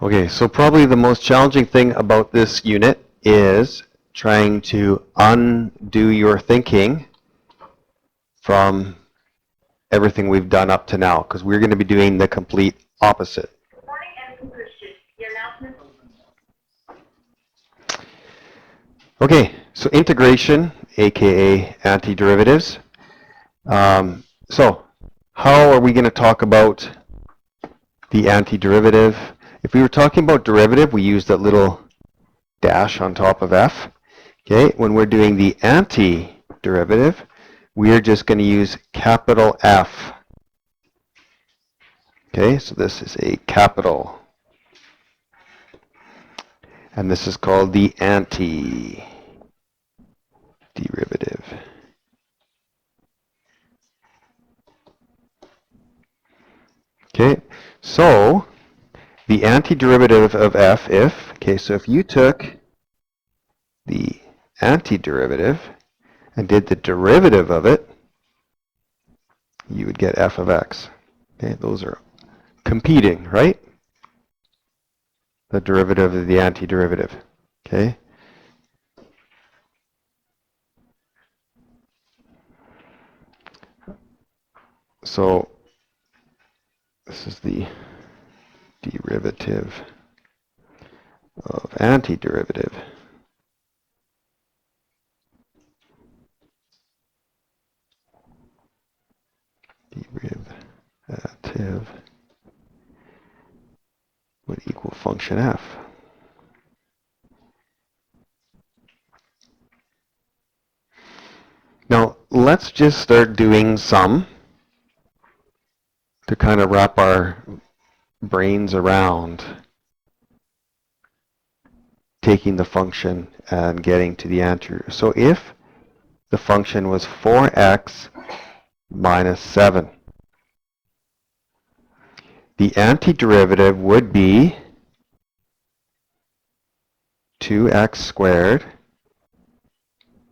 Okay, so probably the most challenging thing about this unit is trying to undo your thinking from everything we've done up to now, because we're going to be doing the complete opposite. Okay, so integration, aka antiderivatives. So how are we going to talk about the antiderivative? If we were talking about derivative, we use that little dash on top of f. Okay, when we're doing the antiderivative, we are just going to use capital F. Okay, so this is a capital. And this is called the antiderivative. Okay, so the antiderivative of f so if you took the antiderivative and did the derivative of it, you would get f of x. Okay, those are competing, right? The derivative of the antiderivative. Okay. So this is the derivative of antiderivative. Derivative would equal function f. Now, let's just start doing some to kind of wrap our brains around taking the function and getting to the answer. So if the function was 4x minus 7, the antiderivative would be 2x squared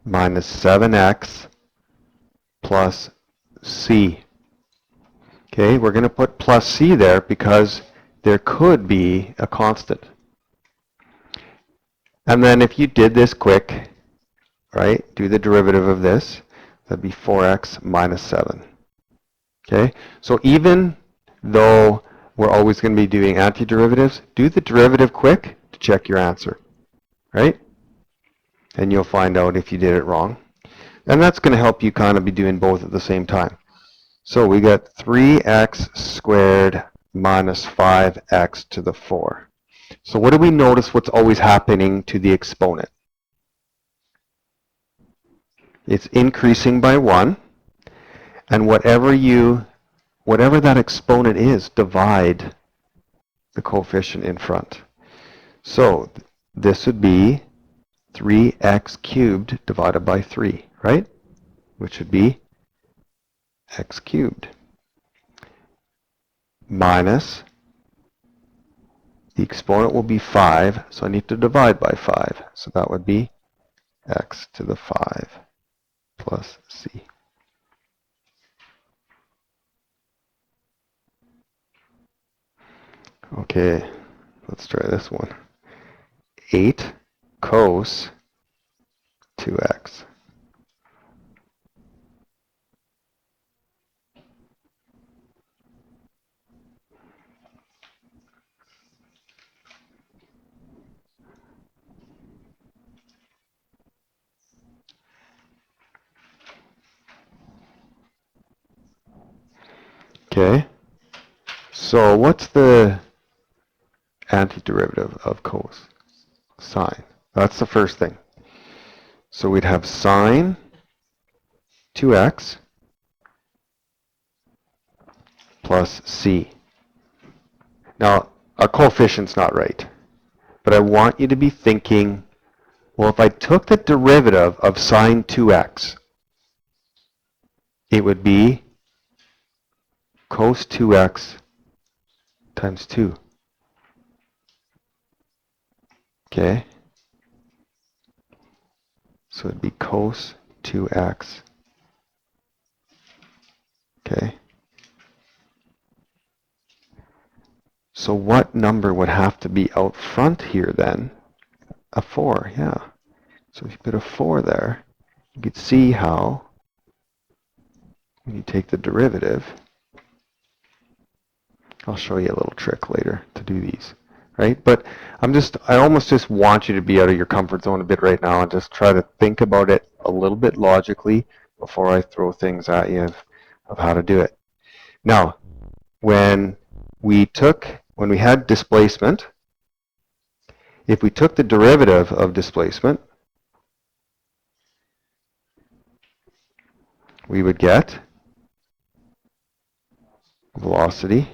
minus 7x plus c. Okay, we're going to put plus c there because there could be a constant. And then if you did this quick, right, do the derivative of this, that'd be 4x minus 7. Okay, so even though we're always going to be doing antiderivatives, do the derivative quick to check your answer, right? And you'll find out if you did it wrong. And that's going to help you kind of be doing both at the same time. So we got 3x squared minus 5x to the 4. So what do we notice what's always happening to the exponent? It's increasing by 1. And whatever that exponent is, divide the coefficient in front. So this would be 3x cubed divided by 3, right? Which would be x cubed minus the exponent will be 5, so I need to divide by 5. So that would be x to the 5 plus c. Okay, let's try this one. 8 cos 2x. Okay, so what's the antiderivative of cos? Sine. That's the first thing. So we'd have sine 2x plus c. Now, our coefficient's not right, but I want you to be thinking, well, if I took the derivative of sine 2x, it would be cos 2x times 2. Okay? So it'd be cos 2x. Okay? So what number would have to be out front here then? A 4, yeah. So if you put a 4 there, you could see how when you take the derivative, I'll show you a little trick later to do these, right? But I almost just want you to be out of your comfort zone a bit right now and just try to think about it a little bit logically before I throw things at you of how to do it. Now, when we had displacement, if we took the derivative of displacement, we would get velocity.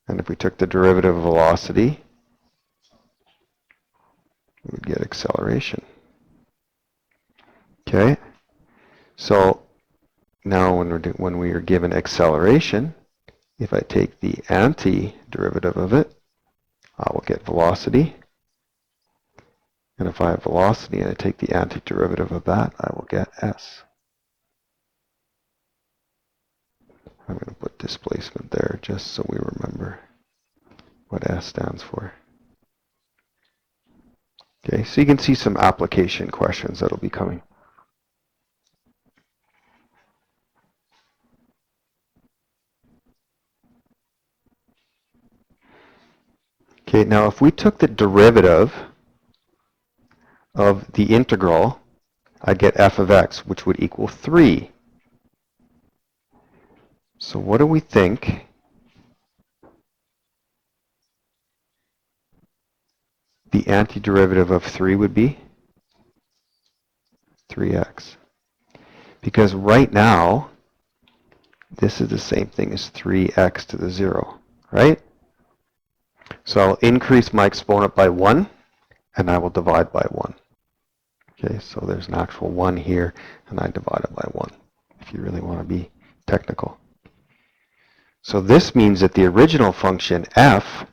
And if we took the derivative of velocity, we would get acceleration. Okay? So now when we are given acceleration, if I take the antiderivative of it, I will get velocity. And if I have velocity and I take the antiderivative of that, I will get s. I'm going to put displacement there just so we remember what s stands for. Okay, so you can see some application questions that'll be coming. Okay, now if we took the derivative of the integral, I'd get f of x, which would equal 3. So what do we think the antiderivative of 3 would be? 3x. Because right now, this is the same thing as 3x to the 0, right? So I'll increase my exponent by 1, and I will divide by 1. Okay, so there's an actual 1 here, and I divide it by 1, if you really want to be technical. So this means that the original function f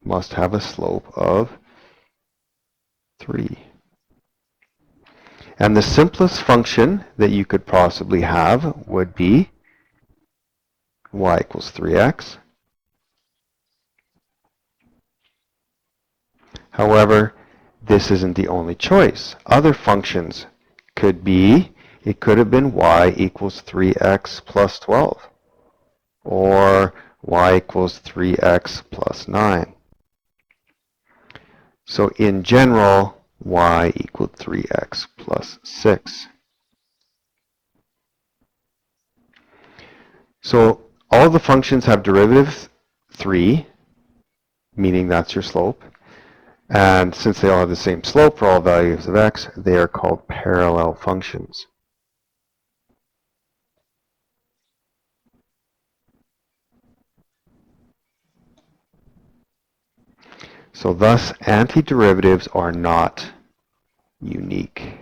must have a slope of 3. And the simplest function that you could possibly have would be y equals 3x. However, this isn't the only choice. Other functions could be, it could have been y equals 3x plus 12, or y equals 3x plus 9. So in general, y equaled 3x plus 6. So all the functions have derivative 3, meaning that's your slope. And since they all have the same slope for all values of x, they are called parallel functions. So thus, antiderivatives are not unique.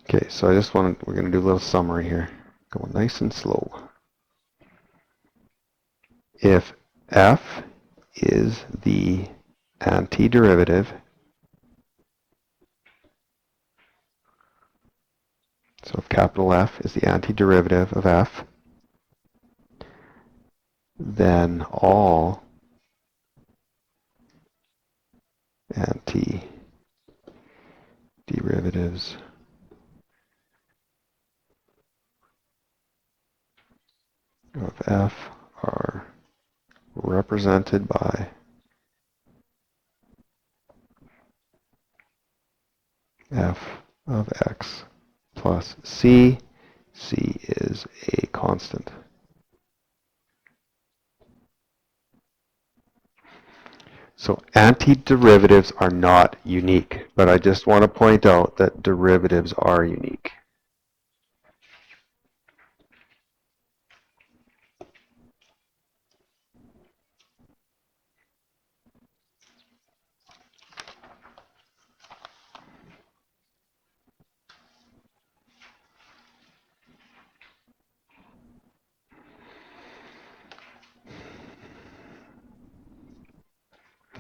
Okay, so we're going to do a little summary here. Going nice and slow. If f is the antiderivative, so if capital F is the antiderivative of f, then all antiderivatives of f are represented by f of x plus c. C is a constant. So antiderivatives are not unique, but I just want to point out that derivatives are unique.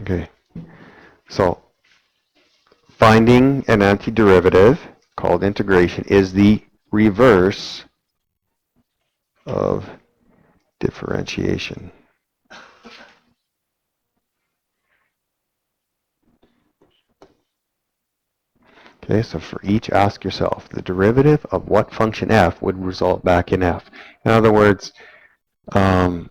Okay, so finding an antiderivative called integration is the reverse of differentiation. Okay, so for each, ask yourself, the derivative of what function f would result back in f? In other words, kind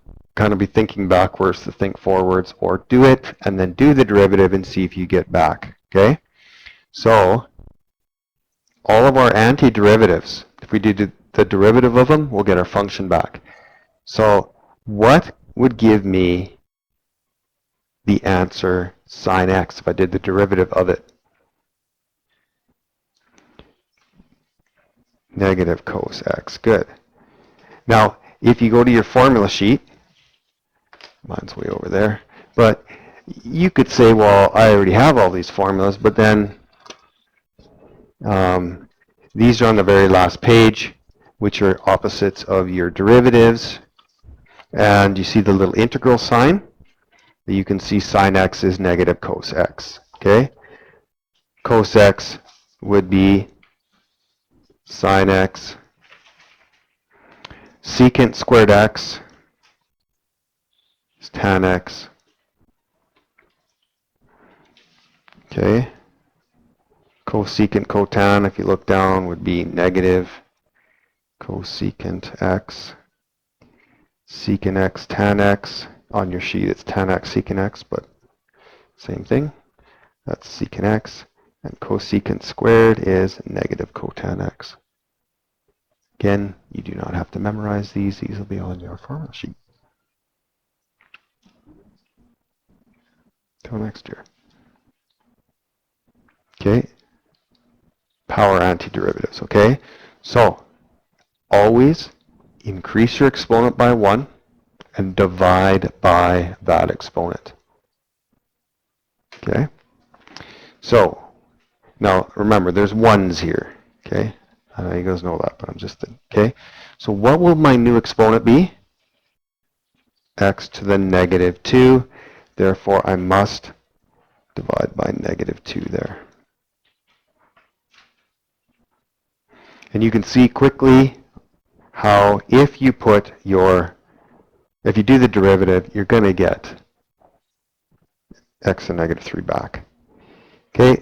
of be thinking backwards to think forwards, or do it and then do the derivative and see if you get back. Okay, so all of our antiderivatives, if we do the derivative of them, we'll get our function back. So what would give me the answer sine x if I did the derivative of it? Negative cos x. Good. Now, if you go to your formula sheet, mine's way over there, but you could say, well, I already have all these formulas, but then these are on the very last page, which are opposites of your derivatives. And you see the little integral sign? You can see sine x is negative cos x. Okay? Cos x would be sine x. Secant squared x is tan x. Okay? Cosecant cotan, if you look down, would be negative cosecant x. Secant x tan x. On your sheet it's tan x secant x, but same thing. That's secant x. And cosecant squared is negative cotan x. Again, you do not have to memorize these. These will be on your formula sheet. Till next year. Okay. Power antiderivatives. Okay. So, always increase your exponent by 1 and divide by that exponent. Okay. So, now remember, there's ones here. Okay. I know you guys know that, but I'm just, okay. So what will my new exponent be? X to the negative 2. Therefore, I must divide by negative 2 there. And you can see quickly how if you do the derivative, you're going to get x to negative 3 back. Okay,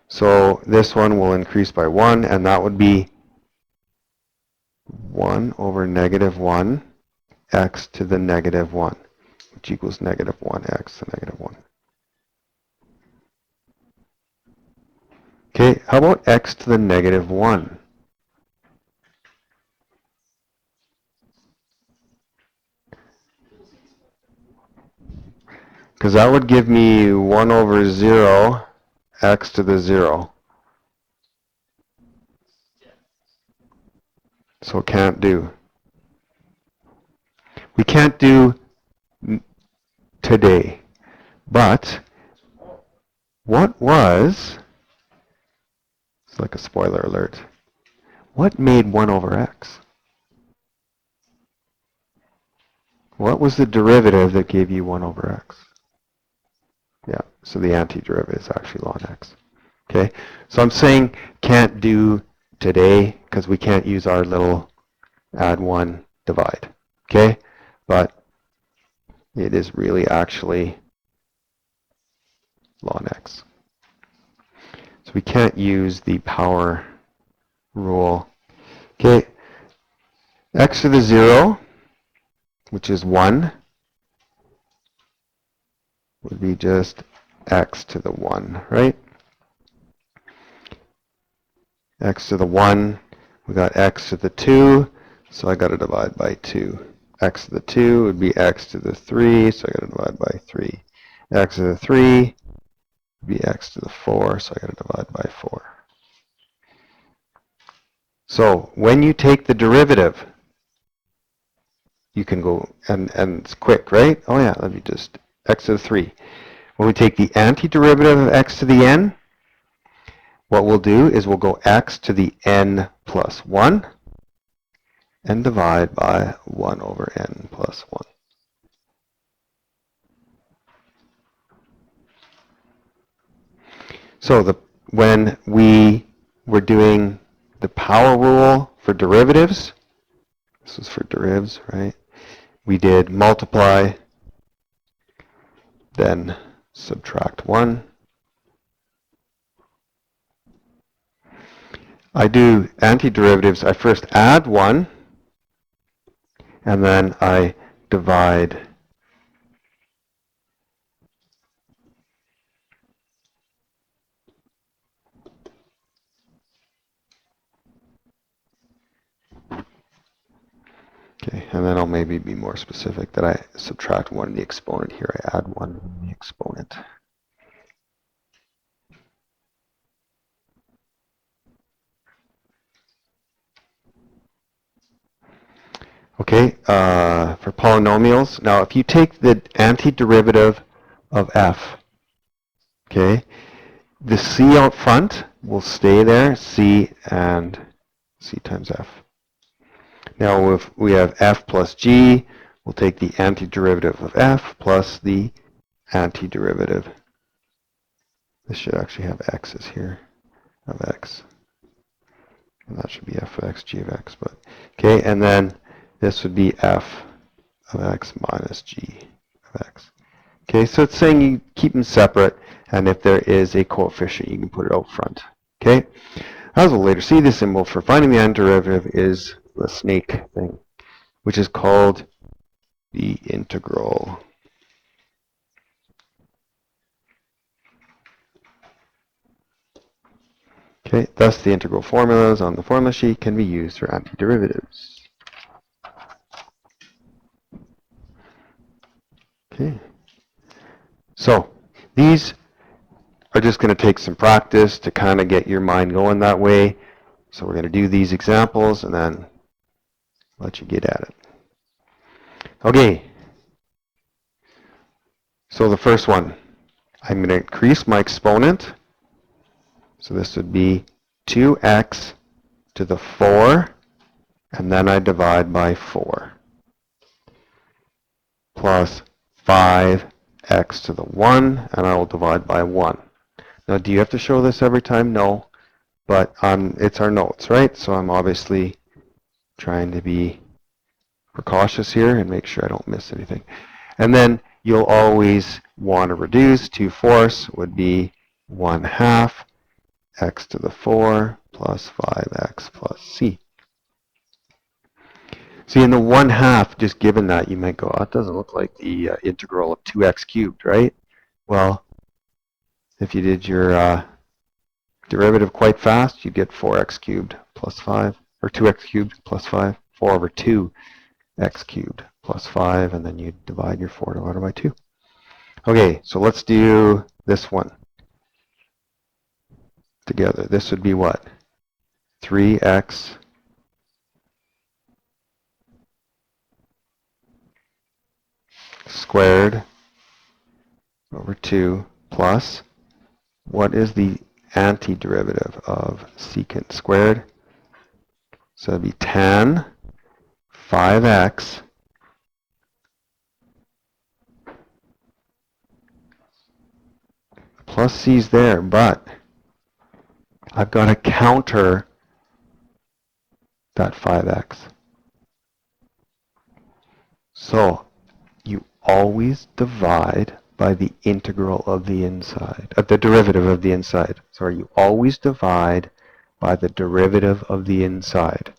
so this one will increase by 1, and that would be 1 over negative 1 x to the negative 1, which equals negative 1 x to negative 1. Okay, how about x to the negative 1? Because that would give me 1 over 0 x to the 0. So it can't do. We can't do today. But what was, it's like a spoiler alert, what made 1 over x? What was the derivative that gave you 1 over x? Yeah, so the antiderivative is actually ln x. Okay, so I'm saying can't do today because we can't use our little add 1 divide. Okay, but it is really actually ln x. So we can't use the power rule. Okay, x to the 0, which is 1, would be just x to the 1, right? X to the 1, we got x to the 2, so I got to divide by 2. X to the 2 would be x to the 3, so I got to divide by 3. X to the 3 would be x to the 4, so I got to divide by 4. So when you take the derivative, you can go, and it's quick, right? Oh yeah, let me just, x to the 3. When we take the antiderivative of x to the n, what we'll do is we'll go x to the n plus 1 and divide by 1 over n plus 1. So when we were doing the power rule for derivatives, this is for derivatives, right? We did multiply, then subtract 1. I do antiderivatives. I first add 1, and then I divide. Okay, and then I'll maybe be more specific that I subtract 1 in the exponent here. I add 1 in the exponent. Okay, for polynomials, now if you take the antiderivative of f, okay, the c out front will stay there, c and c times f. Now if we have f plus g, we'll take the antiderivative of f plus the antiderivative. This should actually have x's here, of x. And that should be f of x, g of x. But okay, and then this would be f of x minus g of x. Okay, so it's saying you keep them separate, and if there is a coefficient, you can put it out front. Okay, as we'll later see, the symbol for finding the antiderivative is the snake thing, which is called the integral. Okay, thus the integral formulas on the formula sheet can be used for antiderivatives. Okay, so these are just going to take some practice to kind of get your mind going that way. So we're going to do these examples and then let you get at it. Okay, so the first one, I'm going to increase my exponent. So this would be 2x to the 4, and then I divide by 4, plus 5x to the 1, and I will divide by 1. Now, do you have to show this every time? No, but it's our notes, right? So I'm obviously trying to be precautious here and make sure I don't miss anything. And then you'll always want to reduce. 2/4 would be 1/2 x to the 4 plus 5x plus c. See, in the 1/2, just given that, you might go, oh, it doesn't look like the integral of 2x cubed, right? Well, if you did your derivative quite fast, you'd get 4x cubed plus 5, or 2x cubed plus 5, 4 over 2x cubed plus 5, and then you divide your 4 divided by 2. Okay, so let's do this one together. This would be what? 3x squared over 2 plus, what is the antiderivative of secant squared? So it'd be tan 5x plus c's there, but I've got to counter that 5x. So you always divide by the integral of the inside, the derivative of the inside. Sorry, you always divide by the derivative of the inside.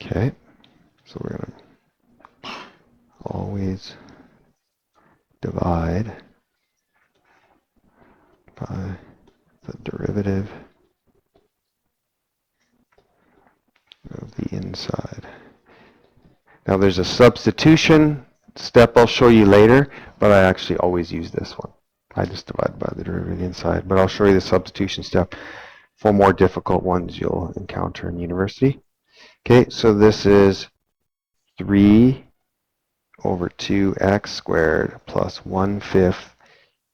Okay, so we're going to always divide by the derivative of the inside. Now there's a substitution step I'll show you later, but I actually always use this one. I just divide by the derivative of the inside, but I'll show you the substitution step for more difficult ones you'll encounter in university. Okay, so this is 3 over 2x squared plus 1/5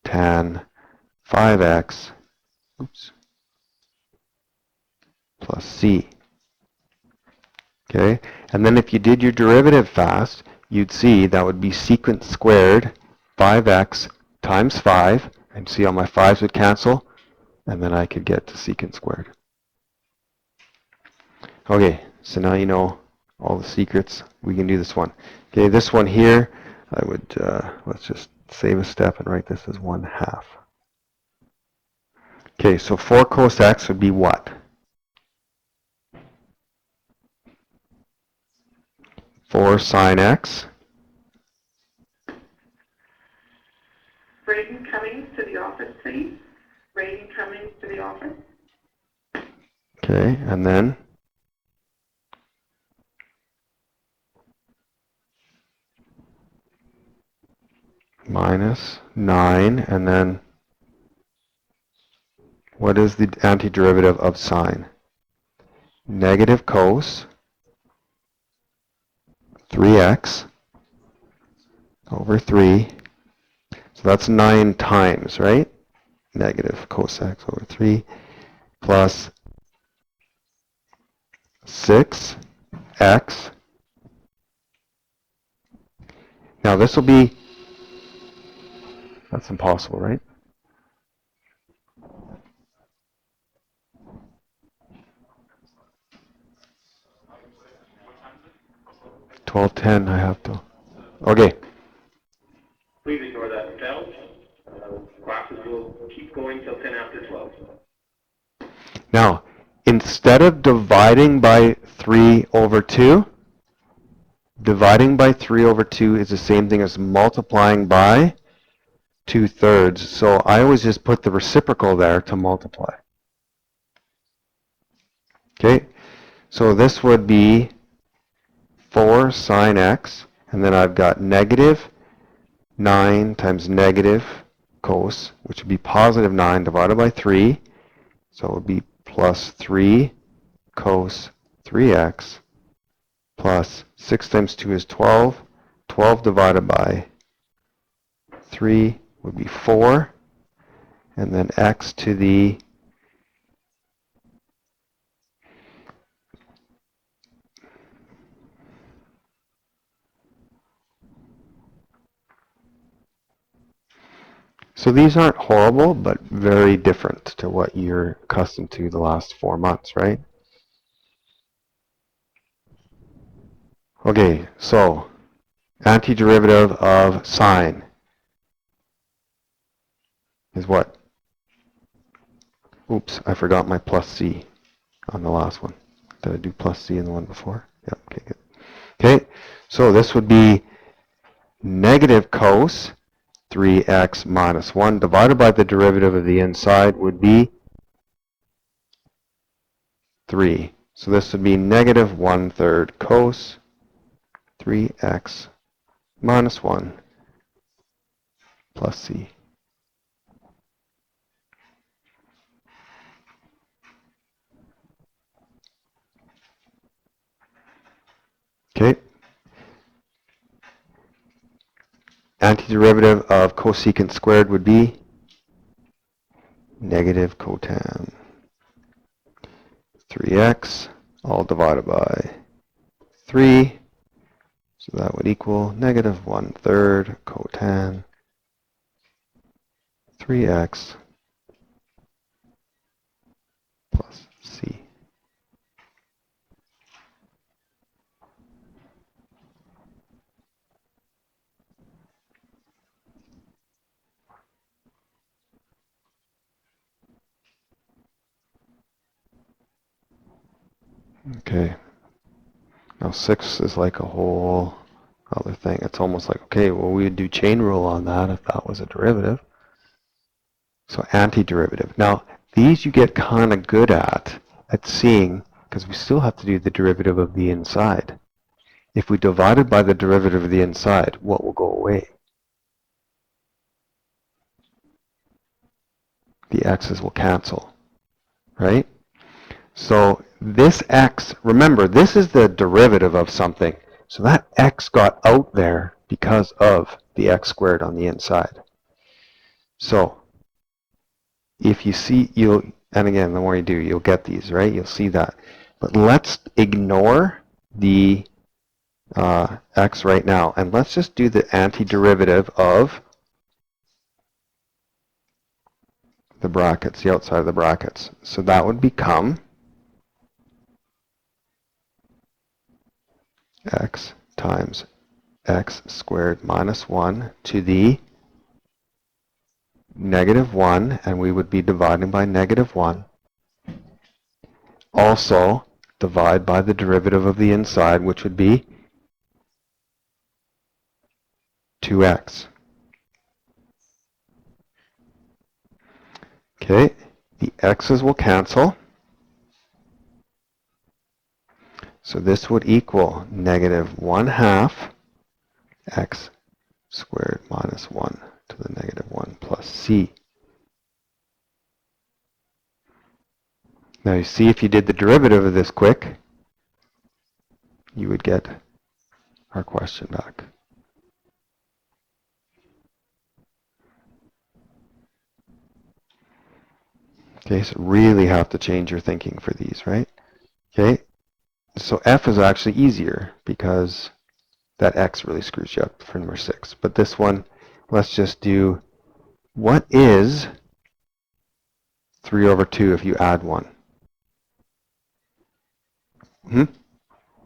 tan 5x plus c. Okay, and then if you did your derivative fast, you'd see that would be secant squared 5x times 5, and see how my 5's would cancel, and then I could get to secant squared. Okay, so now you know all the secrets. We can do this one. Okay, this one here, I would, let's just save a step and write this as 1/2. Okay, so 4 cos x would be what? 4 sine x. Braden Cummings to the office, please. Braden Cummings to the office. Okay, and then minus 9, and then what is the antiderivative of sine? Negative cos 3x over 3. So that's 9 times, right? Negative cos x over 3 plus 6x. Now this will be, that's impossible, right? 12:10, I have to. Okay. Please ignore that bell. Classes will keep going till 10 after 12. Now, instead of dividing by 3 over 2, dividing by 3 over 2 is the same thing as multiplying by 2/3. So I always just put the reciprocal there to multiply. Okay, so this would be 4 sine x, and then I've got negative 9 times negative cos, which would be positive 9 divided by 3. So it would be plus 3 cos 3x plus 6 times 2 is 12. 12 divided by 3 would be 4. And then x to the so these aren't horrible, but very different to what you're accustomed to the last 4 months, right? Okay, so antiderivative of sine is what? Oops, I forgot my plus c on the last one. Did I do plus c in the one before? Yep, okay, good. Okay, so this would be negative cos 3x minus 1 divided by the derivative of the inside would be 3. So this would be negative 1/3 cos 3x minus 1 plus c. Okay. Antiderivative of cosecant squared would be negative cotan 3x all divided by 3. So that would equal negative 1/3 cotan 3x plus c. Okay. Now 6 is like a whole other thing. It's almost like, okay, well, we would do chain rule on that if that was a derivative. So antiderivative. Now, these you get kind of good at seeing, because we still have to do the derivative of the inside. If we divided by the derivative of the inside, what will go away? The x's will cancel, right? So this x, remember, this is the derivative of something. So that x got out there because of the x squared on the inside. So if you see, and again, the more you do, you'll get these, right? You'll see that. But let's ignore the x right now, and let's just do the antiderivative of the brackets, the outside of the brackets. So that would become x times x squared minus 1 to the negative 1, and we would be dividing by negative 1. Also, divide by the derivative of the inside, which would be 2x. Okay, the x's will cancel. So this would equal negative 1/2 x squared minus 1 to the negative 1 plus c. Now you see, if you did the derivative of this quick, you would get our question back. Okay, so really have to change your thinking for these, right? Okay, so f is actually easier because that x really screws you up for number 6. But this one, let's just do, what is 3 over 2 if you add 1?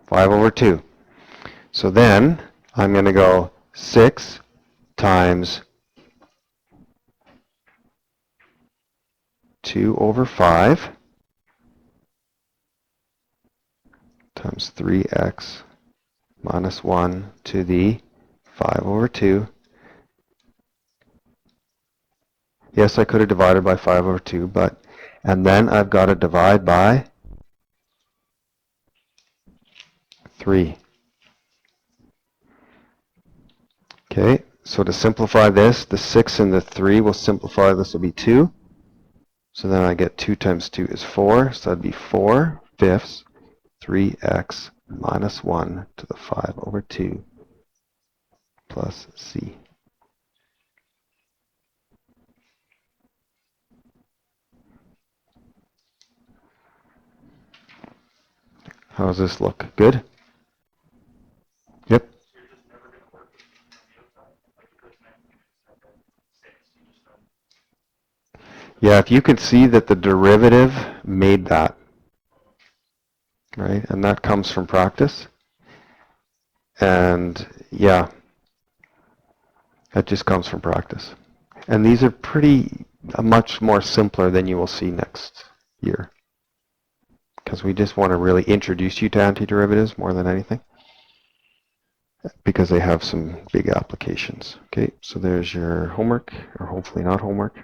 5 over 2. So then I'm going to go 6 times 2 over 5 times 3x minus 1 to the 5 over 2. Yes, I could have divided by 5 over 2, but, and then I've got to divide by 3. Okay, so to simplify this, the 6 and the 3 will simplify. This will be 2. So then I get 2 times 2 is 4, so that'd be 4/5 3x minus 1 to the 5 over 2 plus c. How does this look? Good? Yep. Yeah, if you could see that the derivative made that, right? And that comes from practice. And yeah, that just comes from practice. And these are much more simpler than you will see next year. Because we just want to really introduce you to antiderivatives more than anything, because they have some big applications. Okay, so there's your homework, or hopefully not homework.